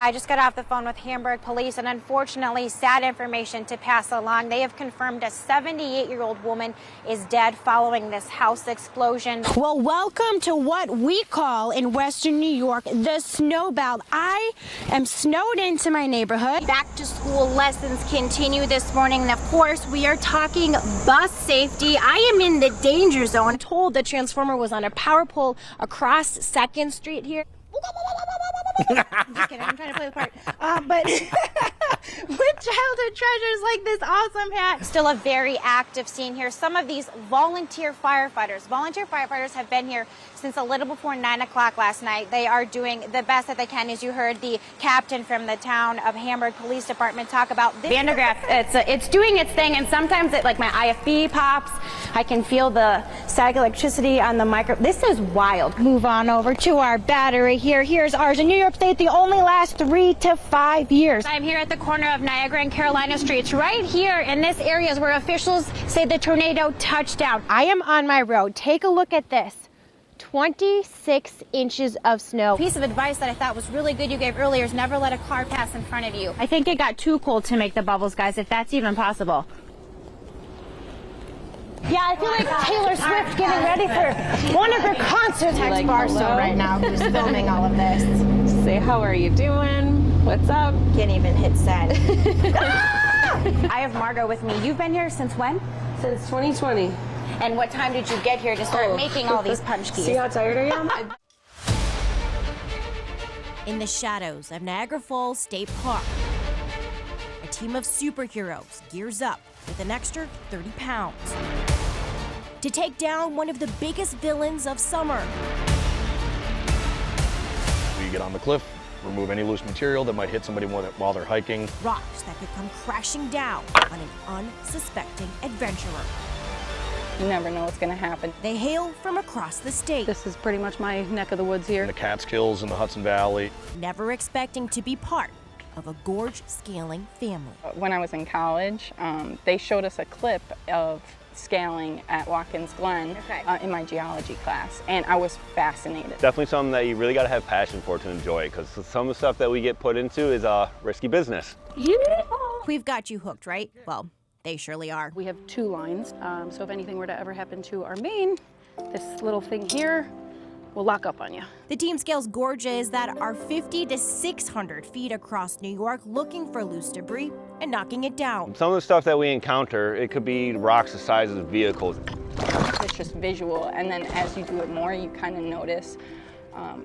I just got off the phone with Hamburg police, and unfortunately, sad information to pass along. They have confirmed a 78-year-old woman is dead following this house explosion. Well, welcome to what we call in Western New York the snow belt. I am snowed into my neighborhood. Back to school lessons continue this morning, and of course, we are talking bus safety. I am in the danger zone. I'm told the transformer was on a power pole across 2nd Street here. I'm just kidding. I'm trying to play the part. But with childhood treasures like this awesome hat. Still a very active scene here. Some of these volunteer firefighters have been here since a little before 9 o'clock last night. They are doing the best that they can. As you heard the captain from the town of Hamburg Police Department talk about this. Vandergraaf, it's doing its thing, and sometimes it, like my IFB pops. I can feel the static electricity on the micro. This is wild. Move on over to our battery here. Here's ours in New York State. They only last 3 to 5 years. I'm here at the corner of Niagara and Carolina Streets. Right here in this area is where officials say the tornado touched down. I am on my road. Take a look at this. 26 inches of snow. Piece of advice that I thought was really good you gave earlier is never let a car pass in front of you. I think it got too cold to make the bubbles, guys, if that's even possible. Yeah, I feel like Taylor Swift getting ready for one of her concerts. Text Barstow right now, who's filming all of this. Say, how are you doing? What's up? Can't even hit send. I have Margot with me. You've been here since when? Since 2020. And what time did you get here to start making all these punch keys? See how tired I am? In the shadows of Niagara Falls State Park, a team of superheroes gears up with an extra 30 pounds to take down one of the biggest villains of summer. We get on the cliff, remove any loose material that might hit somebody while they're hiking. Rocks that could come crashing down on an unsuspecting adventurer. You never know what's going to happen. They hail from across the state. This is pretty much my neck of the woods here. In the Catskills and the Hudson Valley. Never expecting to be part of a gorge scaling family. When I was in college, they showed us a clip of scaling at Watkins Glen in my geology class, and I was fascinated. Definitely something that you really got to have passion for to enjoy, because some of the stuff that we get put into is risky business. Yeah. We've got you hooked, right? Well, they surely are. We have 2 lines, so if anything were to ever happen to our main, this little thing here will lock up on you. The team scales gorges that are 50 to 600 feet across New York, looking for loose debris and knocking it down. Some of the stuff that we encounter, it could be rocks the size of vehicles. It's just visual, and then as you do it more, you kind of notice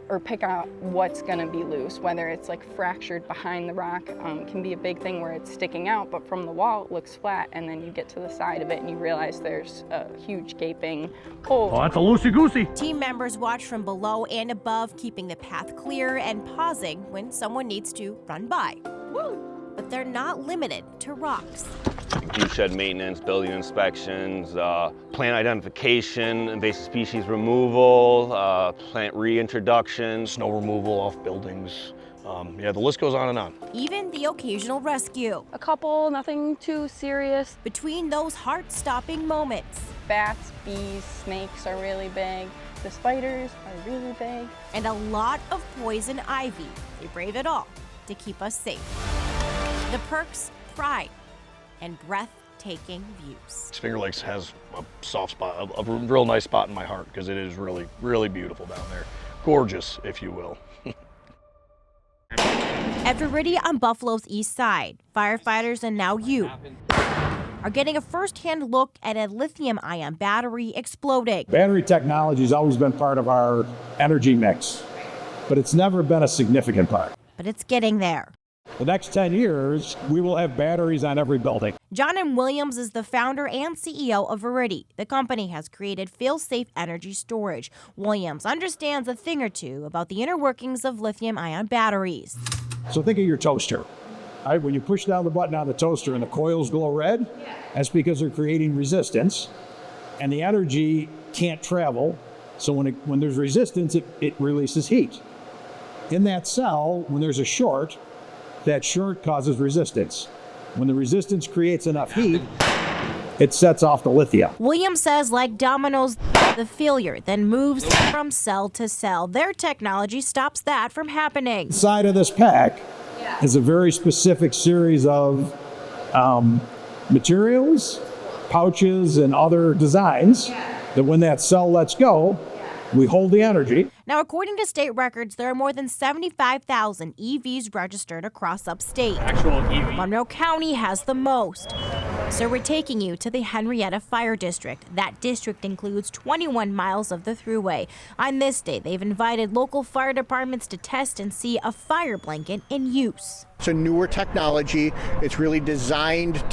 or pick out what's going to be loose, whether it's like fractured behind the rock. Can be a big thing where it's sticking out, but from the wall it looks flat, and then you get to the side of it and you realize there's a huge gaping hole. Oh, that's a loosey-goosey. Team members watch from below and above, keeping the path clear and pausing when someone needs to run by. Woo! But they're not limited to rocks. View shed maintenance, building inspections, plant identification, invasive species removal, plant reintroduction. Snow removal off buildings. Yeah, the list goes on and on. Even the occasional rescue. A couple, nothing too serious. Between those heart-stopping moments. Bats, bees, snakes are really big. The spiders are really big. And a lot of poison ivy. They brave it all to keep us safe. The perks, pride, and breathtaking views. Finger Lakes has a soft spot, a real nice spot in my heart, because it is really, really beautiful down there. Gorgeous, if you will. At Verity on Buffalo's east side, firefighters and now you are getting a first-hand look at a lithium-ion battery exploding. Battery technology has always been part of our energy mix, but it's never been a significant part. But it's getting there. The next 10 years, we will have batteries on every building. John M. Williams is the founder and CEO of Verity. The company has created fail-safe energy storage. Williams understands a thing or two about the inner workings of lithium-ion batteries. So think of your toaster. When you push down the button on the toaster and the coils glow red, that's because they're creating resistance, and the energy can't travel. So when there's resistance, it releases heat. In that cell, when there's a short, that short causes resistance. When the resistance creates enough heat, it sets off the lithium. Williams says, like dominoes, the failure then moves from cell to cell. Their technology stops that from happening. Inside of this pack is a very specific series of materials, pouches, and other designs that when that cell lets go, we hold the energy. Now, according to state records, there are more than 75,000 EVs registered across upstate. Actual EV. Monroe County has the most. So we're taking you to the Henrietta Fire District. That district includes 21 miles of the thruway. On this day, they've invited local fire departments to test and see a fire blanket in use. It's a newer technology. It's really designed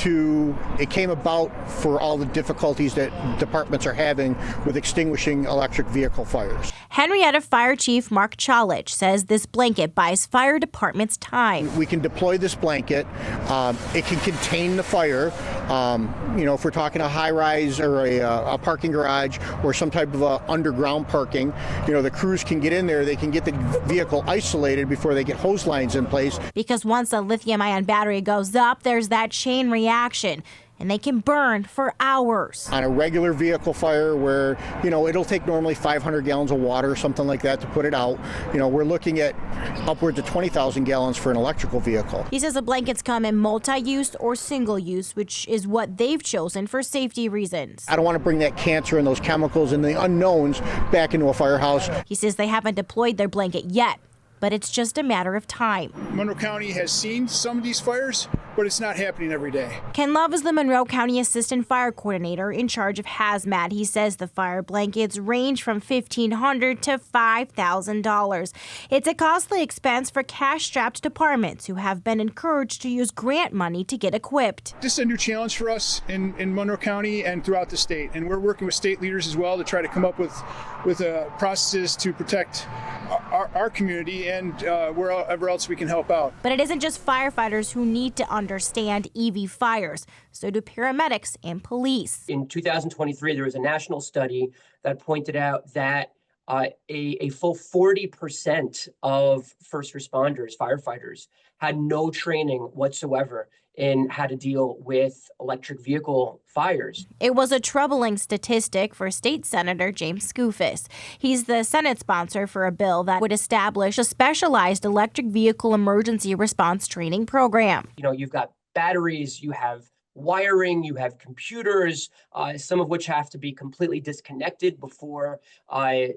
it came about for all the difficulties that departments are having with extinguishing electric vehicle fires. Henrietta Fire Chief Mark Chalich says this blanket buys fire departments time. We can deploy this blanket. It can contain the fire. If we're talking a high-rise or a parking garage or some type of underground parking, the crews can get in there. They can get the vehicle isolated before they get hose lines in place. Because once a lithium-ion battery goes up, there's that chain reaction, and they can burn for hours. On a regular vehicle fire where, it'll take normally 500 gallons of water or something like that to put it out, we're looking at upwards of 20,000 gallons for an electrical vehicle. He says the blankets come in multi-use or single-use, which is what they've chosen for safety reasons. I don't want to bring that cancer and those chemicals and the unknowns back into a firehouse. He says they haven't deployed their blanket yet, but it's just a matter of time. Monroe County has seen some of these fires, but it's not happening every day. Ken Love is the Monroe County Assistant Fire Coordinator in charge of hazmat. He says the fire blankets range from $1,500 to $5,000. It's a costly expense for cash-strapped departments who have been encouraged to use grant money to get equipped. This is a new challenge for us in Monroe County and throughout the state, and we're working with state leaders as well to try to come up with processes to protect our community and wherever else we can help out. But it isn't just firefighters who need to understand EV fires. So do paramedics and police. In 2023, there was a national study that pointed out that a full 40% of first responders, firefighters, had no training whatsoever in how to deal with electric vehicle fires. It was a troubling statistic for State Senator James Skoufis. He's the Senate sponsor for a bill that would establish a specialized electric vehicle emergency response training program. You've got batteries, you have wiring, you have computers, some of which have to be completely disconnected before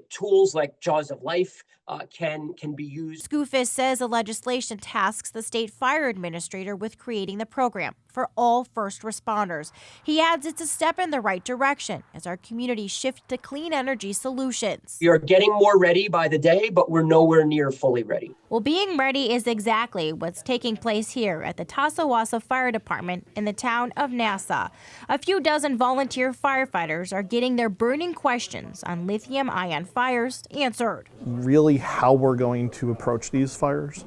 tools like Jaws of Life can be used. Skoufis says the legislation tasks the state fire administrator with creating the program for all first responders. He adds it's a step in the right direction as our community shifts to clean energy solutions. We are getting more ready by the day, but we're nowhere near fully ready. Well, being ready is exactly what's taking place here at the Tasawasa Fire Department in the town of Nassau. A few dozen volunteer firefighters are getting their burning questions on lithium-ion fires answered. Really how we're going to approach these fires.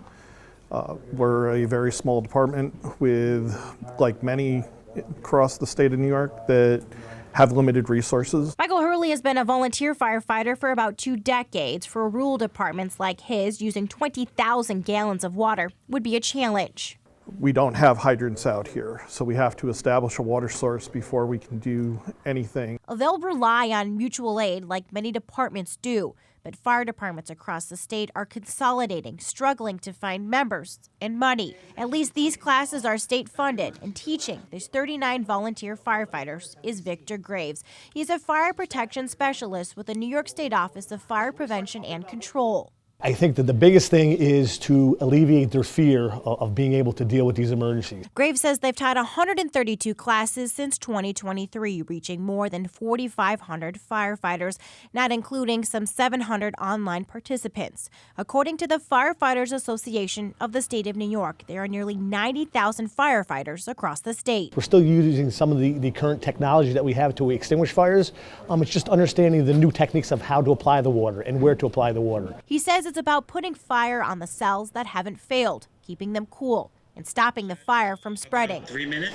We're a very small department with, like many across the state of New York, that have limited resources. Michael Hurley has been a volunteer firefighter for about 2 decades. For rural departments like his, using 20,000 gallons of water would be a challenge. We don't have hydrants out here, so we have to establish a water source before we can do anything. They'll rely on mutual aid like many departments do, but fire departments across the state are consolidating, struggling to find members and money. At least these classes are state funded, and teaching these 39 volunteer firefighters is Victor Graves. He's a fire protection specialist with the New York State Office of Fire Prevention and Control. I think that the biggest thing is to alleviate their fear of being able to deal with these emergencies. Graves says they've taught 132 classes since 2023, reaching more than 4,500 firefighters, not including some 700 online participants. According to the Firefighters Association of the State of New York, there are nearly 90,000 firefighters across the state. We're still using some of the current technology that we have to extinguish fires. It's just understanding the new techniques of how to apply the water and where to apply the water. He says it's about putting fire on the cells that haven't failed, keeping them cool, and stopping the fire from spreading. 3 minutes.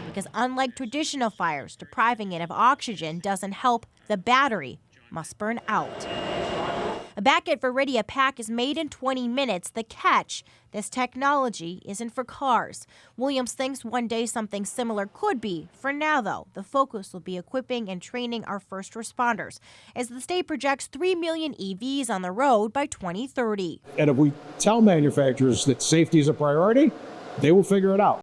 Because unlike traditional fires, depriving it of oxygen doesn't help. The battery must burn out. A Back at Veridia pack is made in 20 minutes. The catch, this technology isn't for cars. Williams thinks one day something similar could be. For now, though, the focus will be equipping and training our first responders as the state projects 3 million EVs on the road by 2030. And if we tell manufacturers that safety is a priority, they will figure it out.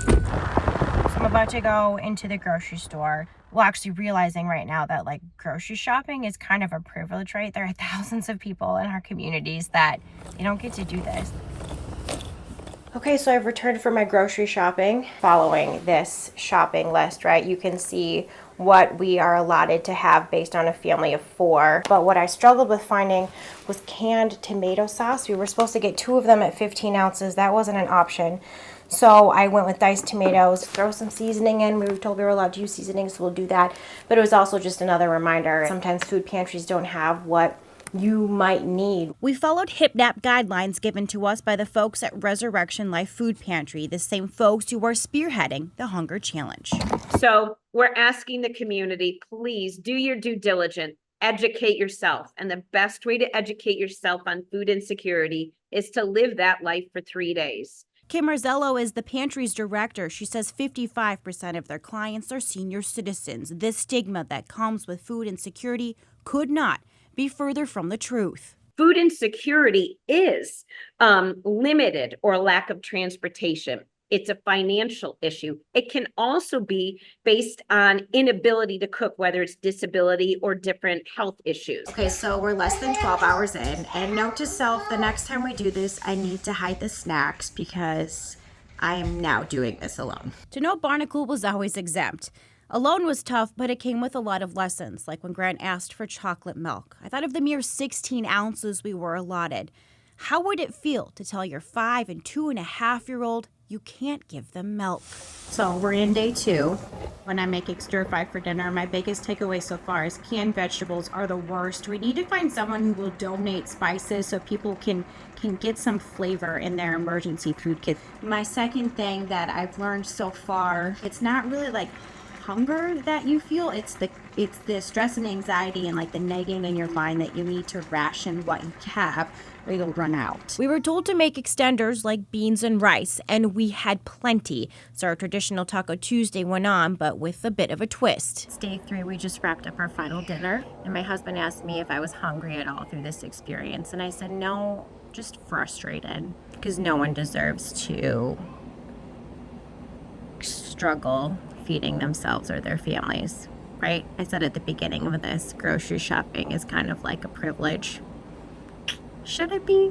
I'm about to go into the grocery store. Well, actually realizing right now that like grocery shopping is kind of a privilege, right? There are thousands of people in our communities that they don't get to do this. Okay, so I've returned from my grocery shopping. Following this shopping list, right, you can see what we are allotted to have based on a family of 4. But what I struggled with finding was canned tomato sauce. We were supposed to get 2 of them at 15 ounces. That wasn't an option. So I went with diced tomatoes, throw some seasoning in. We were told we were allowed to use seasoning, so we'll do that. But it was also just another reminder. Sometimes food pantries don't have what you might need. We followed HIPNAP guidelines given to us by the folks at Resurrection Life Food Pantry, the same folks who are spearheading the Hunger Challenge. So we're asking the community, please do your due diligence, educate yourself. And the best way to educate yourself on food insecurity is to live that life for 3 days. Kim Marzello is the pantry's director. She says 55% of their clients are senior citizens. This stigma that comes with food insecurity could not be further from the truth. Food insecurity is limited or lack of transportation. It's a financial issue. It can also be based on inability to cook, whether it's disability or different health issues. Okay, so we're less than 12 hours in, and note to self, the next time we do this, I need to hide the snacks because I am now doing this alone. To know Barnacle was always exempt. Alone was tough, but it came with a lot of lessons, like when Grant asked for chocolate milk. I thought of the mere 16 ounces we were allotted. How would it feel to tell your 5- and 2.5-year-old you can't give them milk? So we're in day 2. When I'm making stir fry for dinner, my biggest takeaway so far is canned vegetables are the worst. We need to find someone who will donate spices so people can get some flavor in their emergency food kit. My second thing that I've learned so far, it's not really like hunger that you feel, it's the stress and anxiety and like the nagging in your mind that you need to ration what you have or you'll run out. We were told to make extenders like beans and rice, and we had plenty. So our traditional Taco Tuesday went on, but with a bit of a twist. It's day 3, we just wrapped up our final dinner, and my husband asked me if I was hungry at all through this experience, and I said no, just frustrated, because no one deserves to struggle feeding themselves or their families, right? I said at the beginning of this, grocery shopping is kind of like a privilege. Should it be?